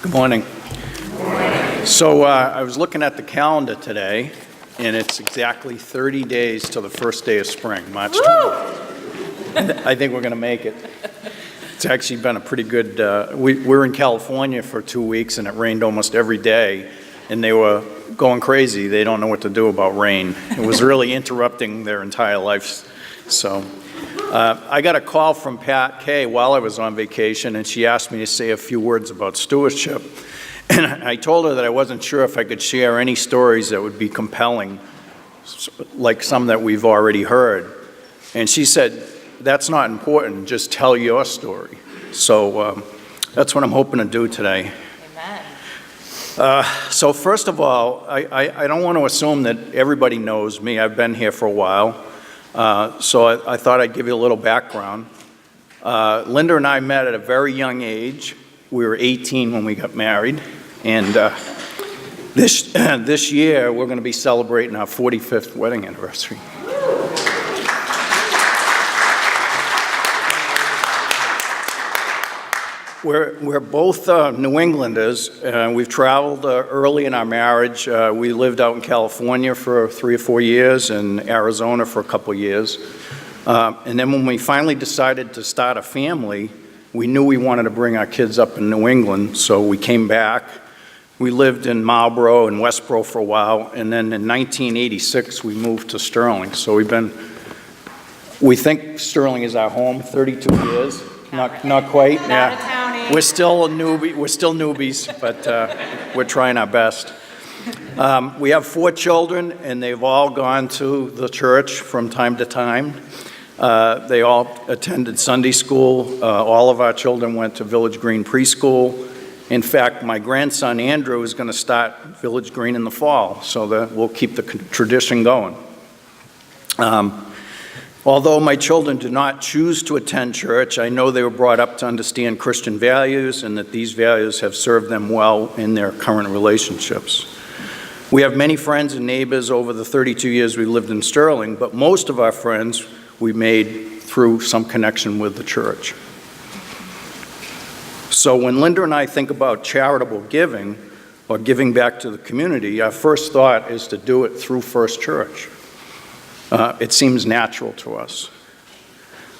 Good morning. So I was looking at the calendar today, and it's exactly 30 days till the first day of spring, March 20th. I think we're going to make it. It's actually been a pretty good, we're in California for 2 weeks, and it rained almost every day, and they were going crazy. They don't know what to do about rain. It was really interrupting their entire lives. So I got a call from Pat Kay while I was on vacation, and she asked me to say a few words about stewardship. And I told her that I wasn't sure if I could share any stories that would be compelling, like some that we've already heard. And she said, that's not important, just tell your story. So that's what I'm hoping to do today. Amen. So first of all, I don't want to assume that everybody knows me. I've been here for a while. So I thought I'd give you a little background. Linda and I met at a very young age. We were 18 when we got married. And this year, we're going to be celebrating our 45th wedding anniversary. We're both New Englanders. We've traveled early in our marriage. We lived out in California for 3 or 4 years and Arizona for a couple of years. And then when we finally decided to start a family, we knew we wanted to bring our kids up in New England, so we came back. We lived in Marlboro and Westboro for a while, and then in 1986 we moved to Sterling. So we think Sterling is our home, 32 years. Not quite. Yeah. We're still newbies, but we're trying our best. We have 4 children, and they've all gone to the church from time to time. They all attended Sunday school. All of our children went to Village Green Preschool. In fact, my grandson Andrew is going to start Village Green in the fall, so that we'll keep the tradition going. Although my children do not choose to attend church, I know they were brought up to understand Christian values and that these values have served them well in their current relationships. We have many friends and neighbors over the 32 years we lived in Sterling, but most of our friends we made through some connection with the church. So when Linda and I think about charitable giving or giving back to the community, our first thought is to do it through First Church. It seems natural to us.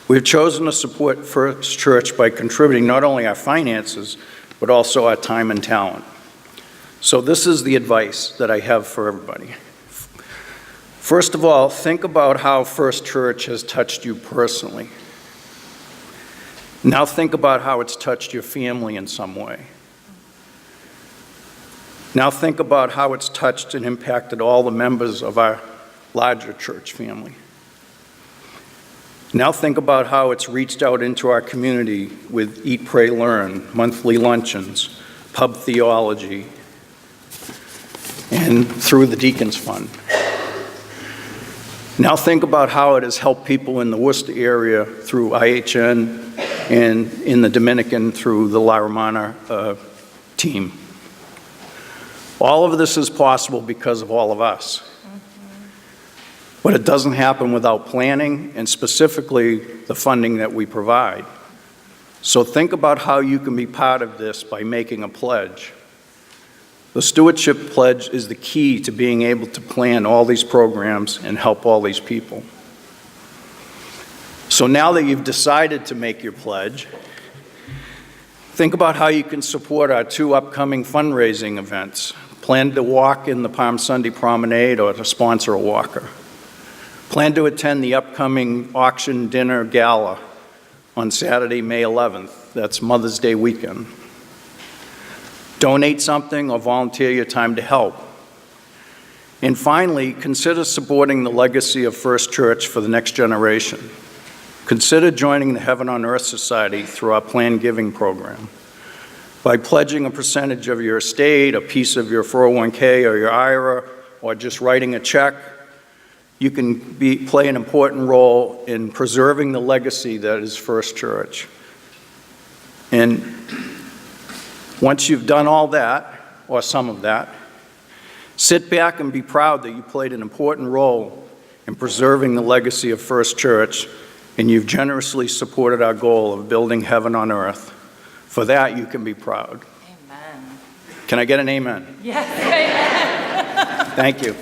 We've chosen to support First Church by contributing not only our finances, but also our time and talent. So this is the advice that I have for everybody. First of all, think about how First Church has touched you personally. Now think about how it's touched your family in some way. Now think about how it's touched and impacted all the members of our larger church family. Now think about how it's reached out into our community with Eat, Pray, Learn, monthly luncheons, pub theology, and through the Deacons Fund. Now think about how it has helped people in the Worcester area through IHN and in the Dominican through the La Romana team. All of this is possible because of all of us. But it doesn't happen without planning and specifically the funding that we provide. So think about how you can be part of this by making a pledge. The Stewardship Pledge is the key to being able to plan all these programs and help all these people. So now that you've decided to make your pledge, think about how you can support our 2 upcoming fundraising events. Plan to walk in the Palm Sunday Promenade or to sponsor a walker. Plan to attend the upcoming auction dinner gala on Saturday, May 11th. That's Mother's Day weekend. Donate something or volunteer your time to help. And finally, consider supporting the legacy of First Church for the next generation. Consider joining the Heaven on Earth Society through our planned giving program. By pledging a percentage of your estate, a piece of your 401k or your IRA, or just writing a check, you can play an important role in preserving the legacy that is First Church. And once you've done all that, or some of that, sit back and be proud that you played an important role in preserving the legacy of First Church, and you've generously supported our goal of building heaven on earth. For that, you can be proud. Amen. Can I get an amen? Yes. Thank you.